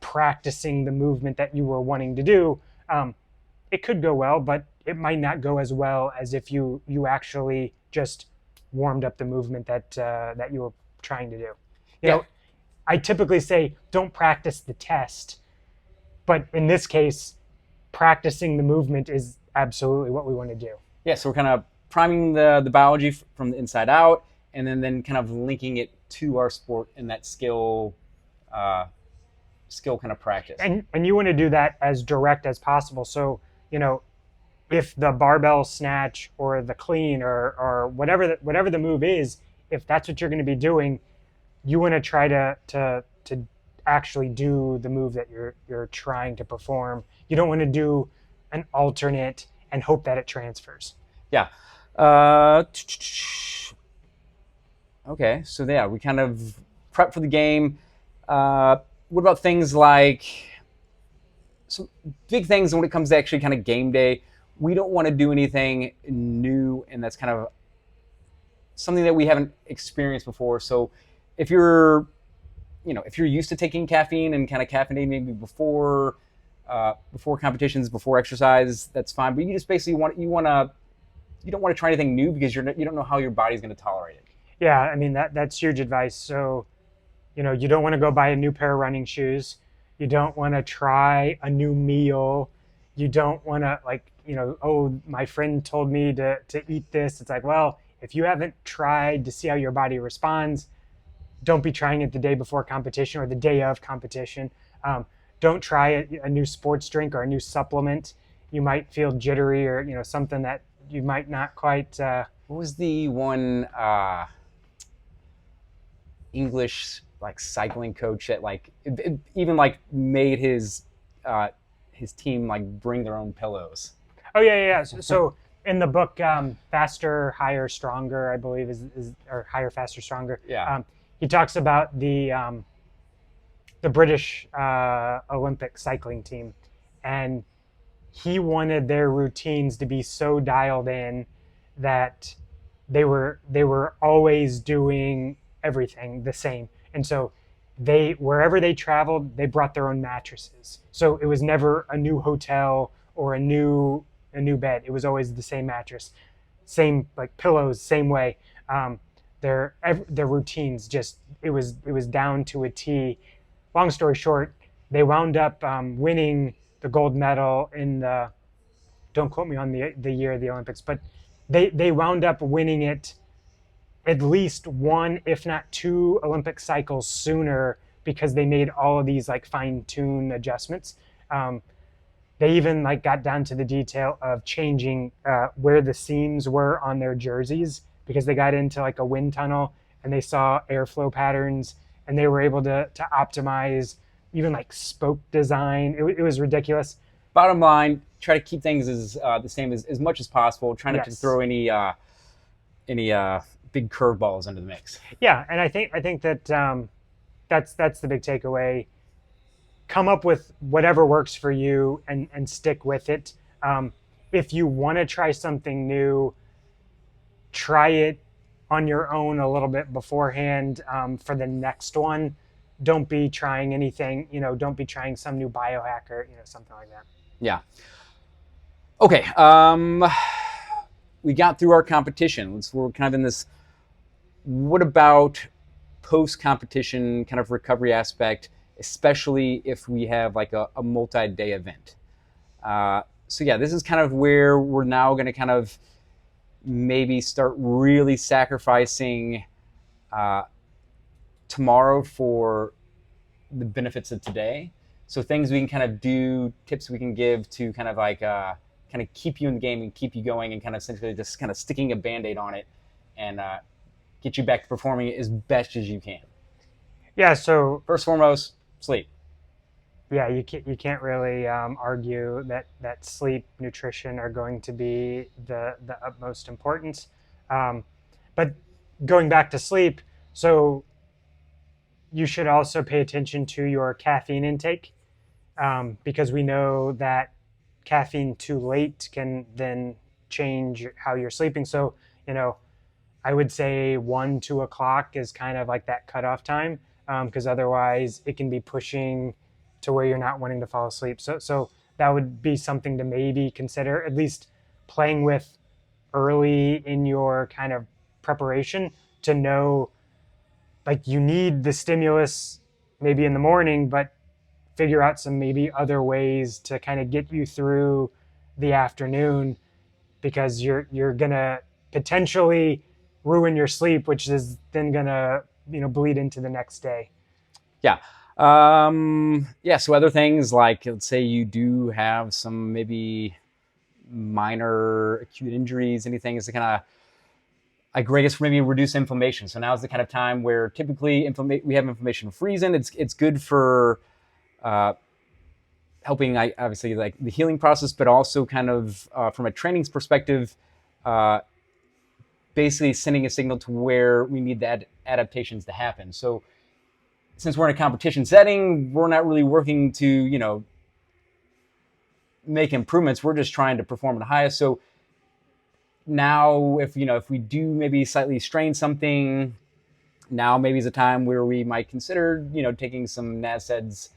practicing the movement that you were wanting to do, it could go well, but it might not go as well as if you actually just warmed up the movement that you were trying to do. I typically say don't practice the test, but in this case, practicing the movement is absolutely what we want to do. Yeah, so we're kind of priming the biology from the inside out, and then kind of linking it to our sport in that skill kind of practice. And you want to do that as direct as possible. So, if the barbell snatch or the clean or whatever the move is, if that's what you're going to be doing, you want to try to actually do the move that you're trying to perform. You don't want to do an alternate and hope that it transfers. Yeah. Okay, so yeah, we kind of prep for the game. What about things like some big things when it comes to actually kind of game day? We don't want to do anything new, and that's kind of something that we haven't experienced before. So if you're used to taking caffeine and kind of caffeinating maybe before competitions, before exercise, that's fine. But you just basically you don't want to try anything new because you don't know how your body's going to tolerate it. Yeah, I mean that's huge advice. So, you don't want to go buy a new pair of running shoes. You don't want to try a new meal. You don't want to oh, my friend told me to eat this. It's like, well, if you haven't tried to see how your body responds, don't be trying it the day before competition or the day of competition. Don't try a new sports drink or a new supplement. You might feel jittery or something that you might not quite. What was the one English cycling coach that even made his team bring their own pillows? Oh yeah. So in the book, Faster, Higher, Stronger, I believe is or Higher, Faster, Stronger. Yeah. He talks about the British Olympic cycling team, and he wanted their routines to be so dialed in that they were always doing everything the same, and so they wherever they traveled, they brought their own mattresses. So it was never a new hotel or a new bed. It was always the same mattress, same like pillows, same way. Um, their routines just it was down to a T. Long story short, they wound up winning the gold medal in the, don't quote me on the year of the Olympics, but they wound up winning it at least one, if not two, Olympic cycles sooner because they made all of these like fine tune adjustments. Um, they even like got down to the detail of changing where the seams were on their jerseys because they got into like a wind tunnel and they saw airflow patterns and they were able to optimize even like spoke design. It was ridiculous. Bottom line, try to keep things as the same as much as possible. Try not to Yes. throw any big curveballs into the mix. Yeah, and I think that that's the big takeaway. Come up with whatever works for you and stick with it. If you want to try something new, try it on your own a little bit beforehand for the next one. Don't be trying anything, don't be trying some new biohacker, something like that. Yeah. Okay. We got through our competition. We're kind of in this. What about post-competition kind of recovery aspect, especially if we have like a multi-day event? So yeah, this is kind of where we're now going to kind of maybe start really sacrificing tomorrow for the benefits of today. So things we can kind of do, tips we can give to kind of like kind of keep you in the game and keep you going, and kind of essentially just kind of sticking a Band-Aid on it and get you back to performing as best as you can. Yeah, so First and foremost, sleep. yeah, you can't really argue that sleep, nutrition are going to be the utmost importance. Um, but going back to sleep, so you should also pay attention to your caffeine intake because we know that caffeine too late can then change how you're sleeping. So, you know, I would say 1, 2 o'clock is kind of like that cutoff time because otherwise it can be pushing to where you're not wanting to fall asleep. So that would be something to maybe consider, at least playing with early in your kind of preparation to know like you need the stimulus maybe in the morning, but figure out some maybe other ways to kind of get you through the afternoon because you're gonna potentially ruin your sleep, which is then gonna bleed into the next day. Yeah. Yeah. So other things like, let's say you do have some maybe minor acute injuries, anything is to kind of like greatest maybe reduce inflammation. So now is the kind of time where typically we have inflammation freezing. It's good for helping obviously like the healing process, but also kind of from a training's perspective, uh, basically sending a signal to where we need the adaptations to happen. So since we're in a competition setting, we're not really working to make improvements. We're just trying to perform at the highest. So now if we do maybe slightly strain something, now maybe is a time where we might consider taking some NSAIDs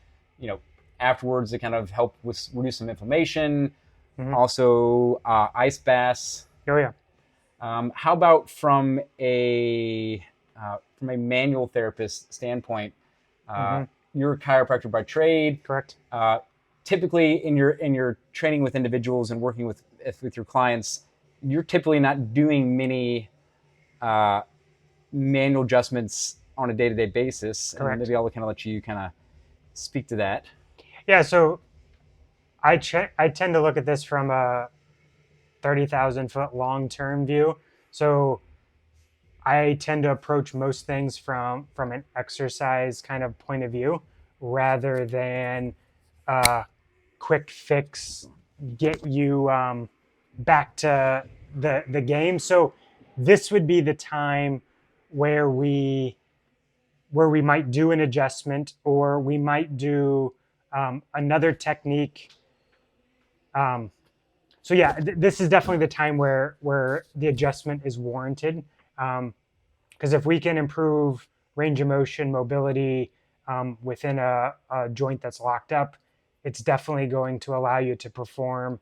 afterwards to kind of help with reduce some inflammation. Mm-hmm. Also ice baths. Oh yeah. How about from a manual therapist standpoint? Mm-hmm. You're a chiropractor by trade. Correct. Typically, in your training with individuals and working with your clients, you're typically not doing many manual adjustments on a day-to-day basis. Correct. And maybe I'll kind of let you kind of speak to that. Yeah. So I tend to look at this from a 30,000-foot long-term view. So I tend to approach most things from an exercise kind of point of view rather than quick fix, get you back to the game. So this would be the time where we might do an adjustment or we might do another technique So yeah, this is definitely the time where the adjustment is warranted. Because if we can improve range of motion, mobility within a joint that's locked up, it's definitely going to allow you to perform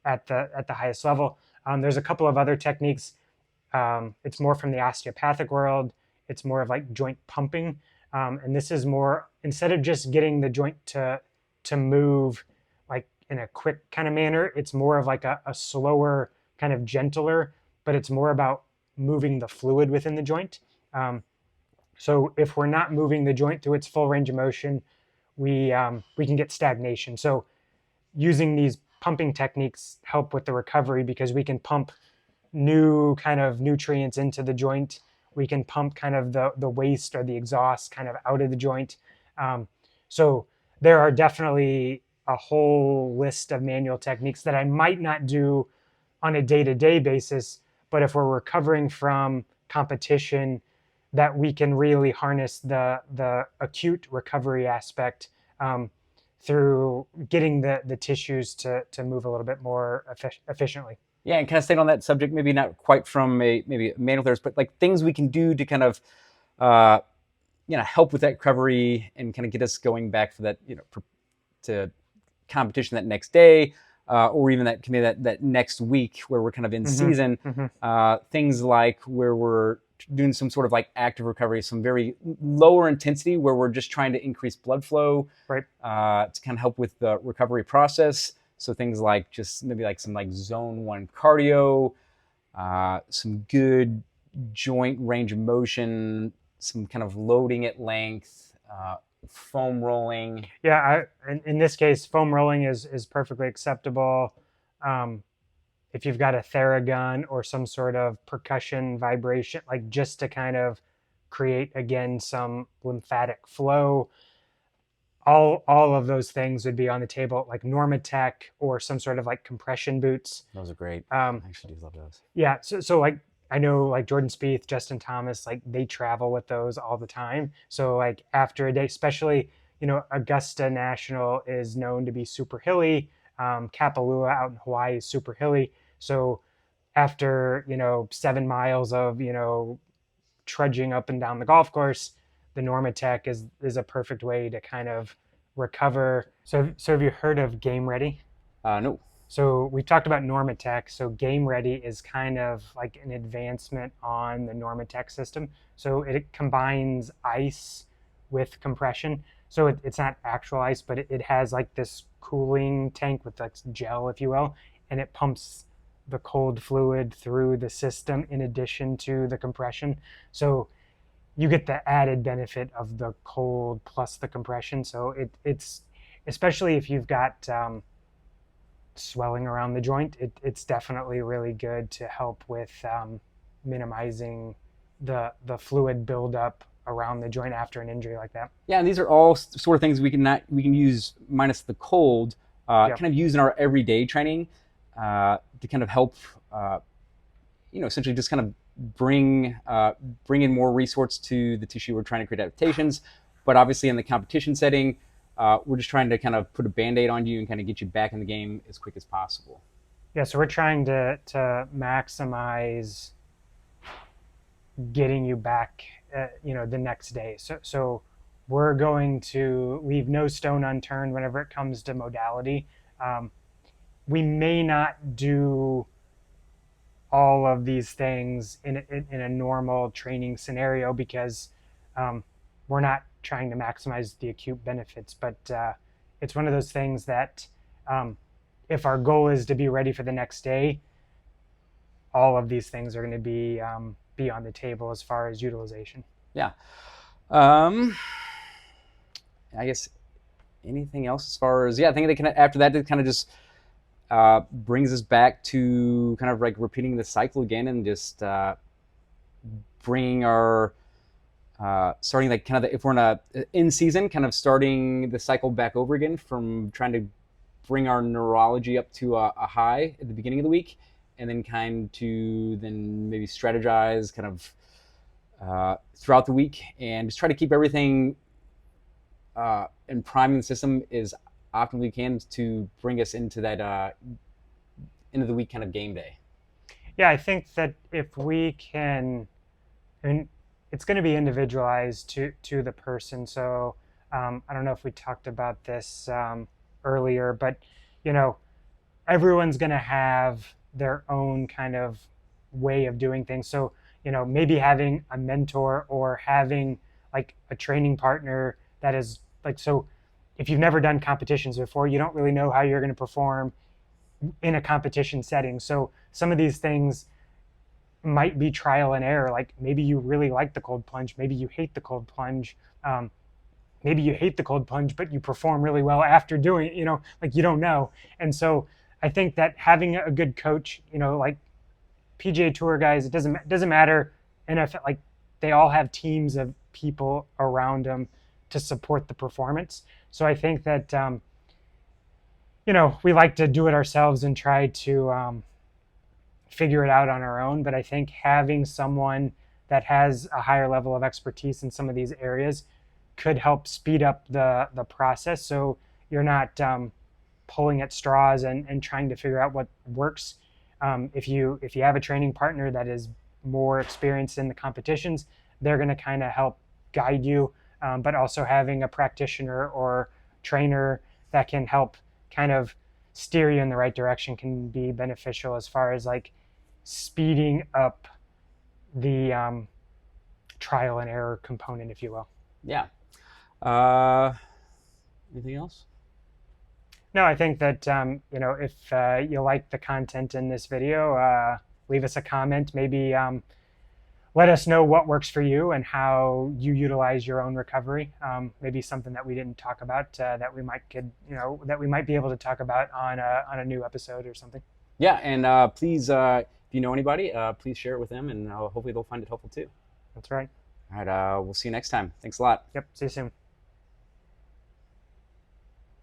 at the highest level. There's a couple of other techniques. It's more from the osteopathic world. It's more of like joint pumping, and this is more instead of just getting the joint to move like in a quick kind of manner. It's more of like a slower, kind of gentler, but it's more about moving the fluid within the joint. Um, so if we're not moving the joint through its full range of motion, we can get stagnation. So using these pumping techniques help with the recovery because we can pump new kind of nutrients into the joint. We can pump kind of the waste or the exhaust kind of out of the joint. Um, so there are definitely a whole list of manual techniques that I might not do on a day-to-day basis, but if we're recovering from competition, that we can really harness the acute recovery aspect through getting the tissues to move a little bit more efficiently. Yeah, and kind of staying on that subject, maybe not quite from maybe a manual therapist, but like things we can do to kind of uh, help with that recovery and kind of get us going back for that to competition that next day, or even that can be that next week where we're kind of in Mm-hmm. season. Mm-hmm. Things like where we're doing some sort of like active recovery, some very lower intensity where we're just trying to increase blood flow Right. to kind of help with the recovery process. So things like just maybe like some like zone 1 cardio, some good joint range of motion, some kind of loading at length, foam rolling. Yeah, in this case, foam rolling is perfectly acceptable. Um, if you've got a theragun or some sort of percussion vibration, like just to kind of create again some lymphatic flow, all of those things would be on the table, like Normatec or some sort of like compression boots. Those are great. Um, I actually do love those. yeah, so like I know like Jordan Spieth, Justin Thomas, like they travel with those all the time. So like after a day, especially Augusta National is known to be super hilly. Kapalua out in Hawaii is super hilly. So after 7 miles of trudging up and down the golf course, the Normatec is a perfect way to kind of recover. So have you heard of Game Ready? No. So we talked about Normatec. So Game Ready is kind of like an advancement on the Normatec system. So it combines ice with compression. So it's not actual ice, but it has like this cooling tank with like gel, if you will, and it pumps the cold fluid through the system in addition to the compression. So you get the added benefit of the cold plus the compression. So it's especially if you've got swelling around the joint, it's definitely really good to help with minimizing the fluid buildup around the joint after an injury like that. Yeah, and these are all sort of things we can use minus the cold, Yep. kind of use in our everyday training to kind of help, essentially just kind of bring in more resource to the tissue we're trying to create adaptations. But obviously, in the competition setting, we're just trying to kind of put a band-aid on you and kind of get you back in the game as quick as possible. Yeah, so we're trying to maximize getting you back, the next day. So we're going to leave no stone unturned whenever it comes to modality. Um, we may not do all of these things in a normal training scenario because we're not trying to maximize the acute benefits. But it's one of those things that um, if our goal is to be ready for the next day, all of these things are going to be on the table as far as utilization. Yeah. Um, I guess anything else as far as I think they can after that it kind of just brings us back to kind of like repeating the cycle again and just bringing our starting like kind of if we're in a in season, kind of starting the cycle back over again from trying to bring our neurology up to a high at the beginning of the week, and then kind to then maybe strategize kind of throughout the week and just try to keep everything and priming the system as optimally we can to bring us into that end of the week kind of game day? Yeah, I think that if we can, I mean, it's going to be individualized to the person. So I don't know if we talked about this earlier, but you know, everyone's going to have their own kind of way of doing things. So maybe having a mentor or having like a training partner that is like so. If you've never done competitions before, you don't really know how you're going to perform in a competition setting. So some of these things might be trial and error. Like maybe you really like the cold plunge, maybe you hate the cold plunge. Maybe you hate the cold plunge, but you perform really well after doing it. Like you don't know. And so I think that having a good coach, like PGA Tour guys, it doesn't matter. NFL, like they all have teams of people around them to support the performance. So I think that we like to do it ourselves and try to figure it out on our own. But I think having someone that has a higher level of expertise in some of these areas could help speed up the process. So you're not pulling at straws and trying to figure out what works. If you have a training partner that is more experienced in the competitions, they're going to kind of help guide you. But also having a practitioner or trainer that can help kind of steer you in the right direction can be beneficial as far as like speeding up the trial and error component, if you will. Yeah. Anything else? No, I think that if you like the content in this video, leave us a comment. Maybe let us know what works for you and how you utilize your own recovery. Maybe something that we didn't talk about that we might be able to talk about on a new episode or something. Yeah, and please, if you know anybody, please share it with them, and hopefully they'll find it helpful too. That's right. All right, we'll see you next time. Thanks a lot. Yep. See you soon.